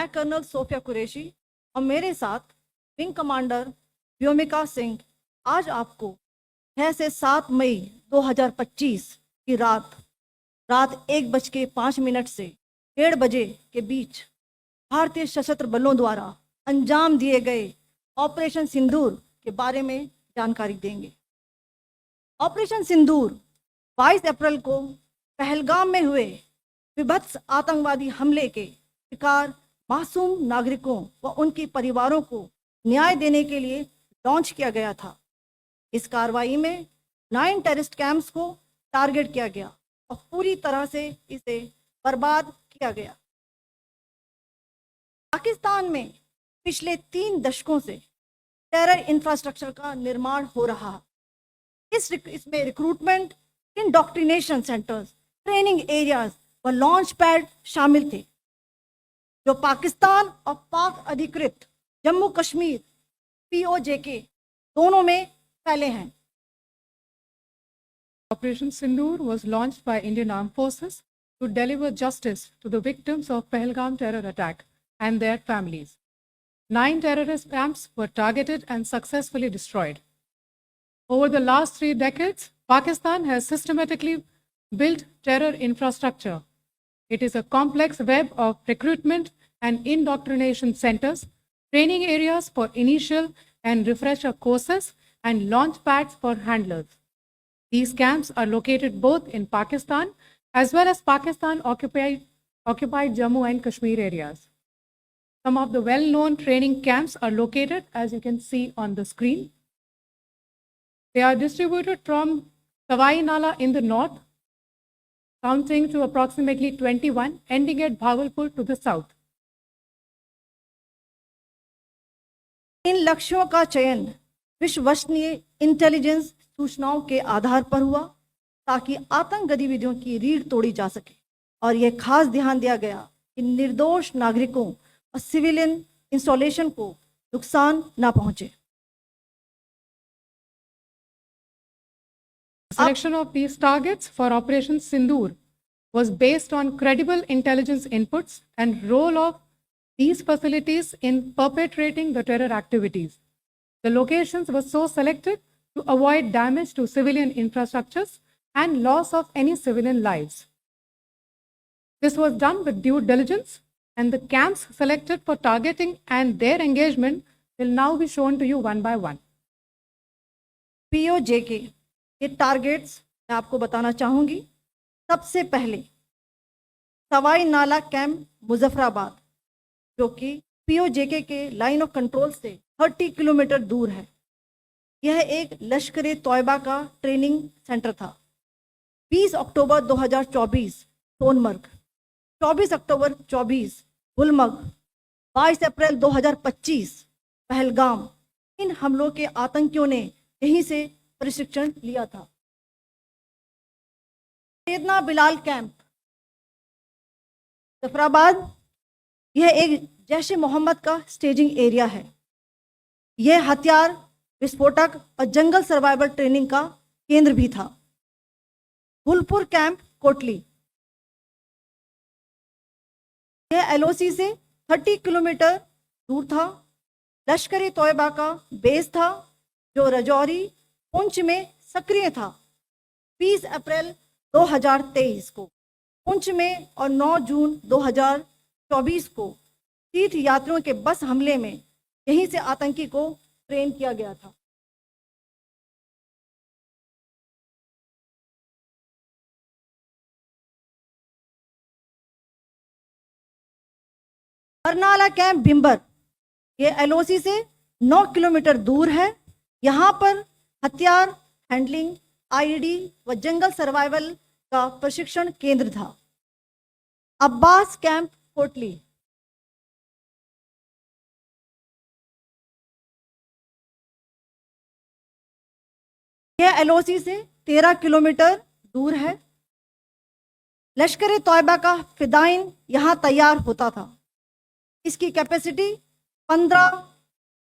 मैं colonel Sophia Qureshi और मेरे साथ विंग कमांडर व्योमिका सिंह आज आपको 6 से 7 मई 2025 की रात 1:05 से 1:30 के बीच भारतीय सशस्त्र बलों द्वारा अंजाम दिए गए ऑपरेशन सिंदूर के बारे में जानकारी देंगे। ऑपरेशन सिंदूर 22 अप्रैल को पहलगाम में हुए विभत्स आतंकवादी हमले के शिकार मासूम नागरिकों व उनके परिवारों को न्याय देने के लिए लॉन्च किया गया था। इस कार्रवाई में 9 टेररिस्ट कैंप्स को टारगेट किया गया और पूरी तरह से इसे बर्बाद किया गया। पाकिस्तान में पिछले 3 दशकों से टेरर इंफ्रास्ट्रक्चर का निर्माण हो रहा है। इसमें recruitment, indoctrination centres, training areas व लॉन्च पैड शामिल थे, जो पाकिस्तान और पाक अधिकृत जम्मू कश्मीर POJK दोनों में फैले हैं। Operation Sindoor was launched by Indian Armed Forces to deliver justice to the victims of Pahalgam terror attack and their families. 9 terrorist camps were targeted and successfully destroyed. Over the last 3 decades, Pakistan has systematically built terror infrastructure. It is a complex web of recruitment and indoctrination centers, training areas for initial and refresher courses, and launch pads for handlers. These camps are located both in Pakistan as well as Pakistan-occupied Jammu and Kashmir areas. Some of the well-known training camps are located, as you can see on the screen. They are distributed from Sawai Nala in the north, counting to approximately 21, ending at Bhagalpur to the south. इन लक्ष्यों का चयन विश्वसनीय intelligence सूचनाओं के आधार पर हुआ ताकि आतंक गतिविधियों की रीढ़ तोड़ी जा सके, और यह खास ध्यान दिया गया कि निर्दोष नागरिकों और सिविलियन इंस्टॉलेशन को नुकसान न पहुंचे। Selection of these targets for Operation Sindoor was based on credible intelligence inputs and role of these facilities in perpetrating the terror activities. The locations were so selected to avoid damage to civilian infrastructures and loss of any civilian lives. This was done with due diligence, and the camps selected for targeting and their engagement will now be shown to you one by one. POJK के targets मैं आपको बताना चाहूंगी। सबसे पहले सवाई नाला camp Muzaffarabad, जो कि POJK के लाइन ऑफ कंट्रोल से 30 किलोमीटर दूर है। यह एक लश्कर तोयबा का ट्रेनिंग सेंटर था। 20 अक्टूबर 2024 सोनमर्ग, 24 अक्टूबर 24 गुलमर्ग, 22 अप्रैल 2025 पहलगाम, इन हमलों के आतंकियों ने यहीं से प्रशिक्षण लिया था। सैयदना बिलाल कैंप जफराबाद, यह एक जैश-ए मोहम्मद का स्टेजिंग एरिया है। यह हथियार, विस्फोटक और जंगल सर्वाइवल ट्रेनिंग का केंद्र भी था। गुलपुर कैंप कोटली, यह LOC से 30 किलोमीटर दूर था। लश्कर तोयबा का बेस था, जो रजौरी पुंछ में सक्रिय था। 20 अप्रैल 2023 को पुंछ में और 9 जून 2024 को तीर्थ यात्रियों के बस हमले में यहीं से आतंकी को ट्रेन किया गया था। बरनाला कैंप भिंबर, ये LOC से 9 किलोमीटर दूर है। यहाँ पर हथियार, हैंडलिंग, IED व जंगल सर्वाइवल का प्रशिक्षण केंद्र था। अब्बास कैंप कोटली, यह LOC से 13 किलोमीटर दूर है। लश्कर तोयबा का फिदाइन यहाँ तैयार होता था। इसकी कैपेसिटी 15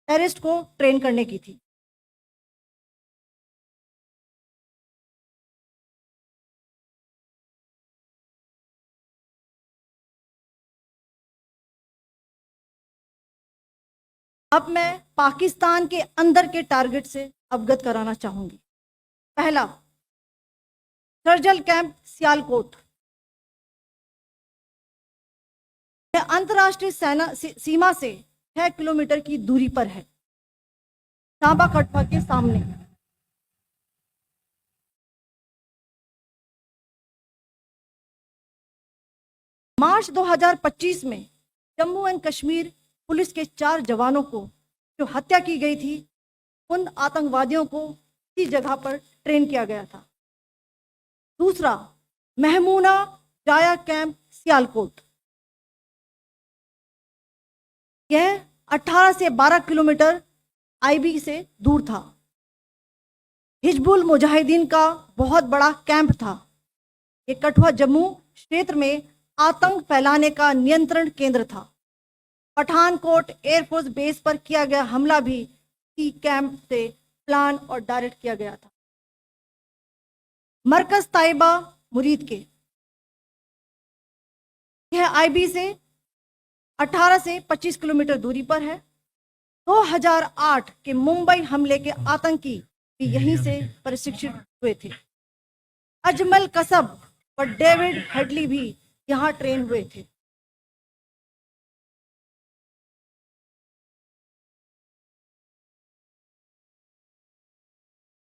टेररिस्ट को ट्रेन करने की थी। अब मैं पाकिस्तान के अंदर के टारगेट से अवगत कराना चाहूंगी। पहला, सर्जिकल कैंप सियालकोट। यह अंतर्राष्ट्रीय सीमा से 6 किलोमीटर की दूरी पर है, सांबा कटवा के सामने। मार्च 2025 में जम्मू एंड कश्मीर पुलिस के 4 जवानों को जो हत्या की गई थी, उन आतंकवादियों को इसी जगह पर ट्रेन किया गया था। दूसरा, महमूना जाया कैंप सियालकोट। यह 18 से 12 किलोमीटर आईबी से दूर था। हिजबुल मुजाहिदीन का बहुत बड़ा कैंप था। ये कठुआ जम्मू क्षेत्र में आतंक फैलाने का नियंत्रण केंद्र था। पठानकोट एयरफोर्स बेस पर किया गया हमला भी इसी कैंप से प्लान और डायरेक्ट किया गया था। मरकज ताइबा मुरीद के, यह आईबी से 18 से 25 किलोमीटर दूरी पर है। 2008 के मुंबई हमले के आतंकी भी यहीं से प्रशिक्षित हुए थे। अजमल कसब और डेविड हेडली भी यहाँ ट्रेन हुए थे।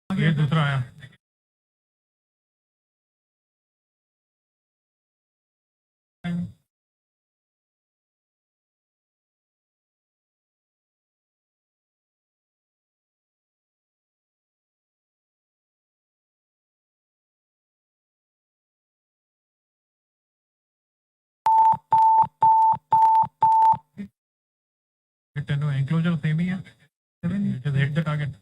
ये दूसरा आया। Enclosure same ही है। Just hit the target.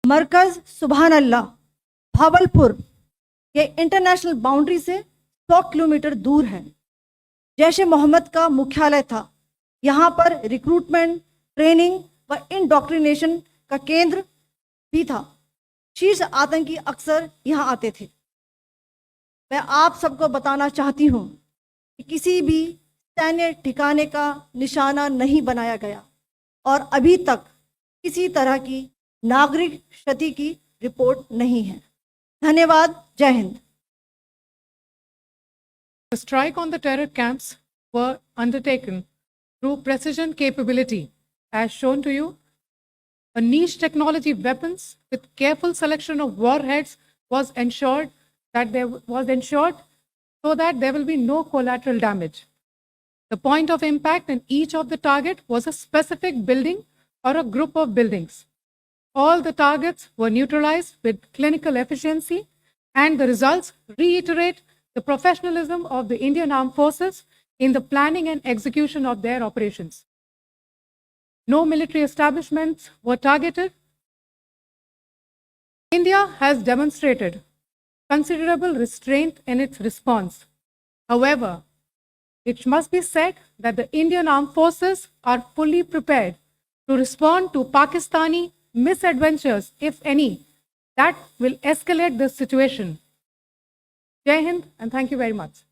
मरकज सुभान अल्लाह भावलपुर, ये इंटरनेशनल बाउंड्री से 100 किलोमीटर दूर है। जैश ए मोहम्मद का मुख्यालय था। यहाँ पर रिक्रूटमेंट, ट्रेनिंग व इंडोक्ट्रिनेशन का केंद्र भी था। शीर्ष आतंकी अक्सर यहाँ आते थे। मैं आप सबको बताना चाहती हूँ कि किसी भी सैन्य ठिकाने का निशाना नहीं बनाया गया और अभी तक किसी तरह की नागरिक क्षति की रिपोर्ट नहीं है। धन्यवाद। जय Hind. The strike on the terror camps were undertaken through precision capability, as shown to you. A niche technology weapons with careful selection of warheads was ensured so that there will be no collateral damage. The point of impact in each of the target was a specific building or a group of buildings. All the targets were neutralized with clinical efficiency, and the results reiterate the professionalism of the Indian Armed Forces in the planning and execution of their operations. No military establishments were targeted. India has demonstrated considerable restraint in its response. However, it must be said that the Indian Armed Forces are fully prepared to respond to Pakistani misadventures, if any, that will escalate this situation. Jai Hind, and thank you very much.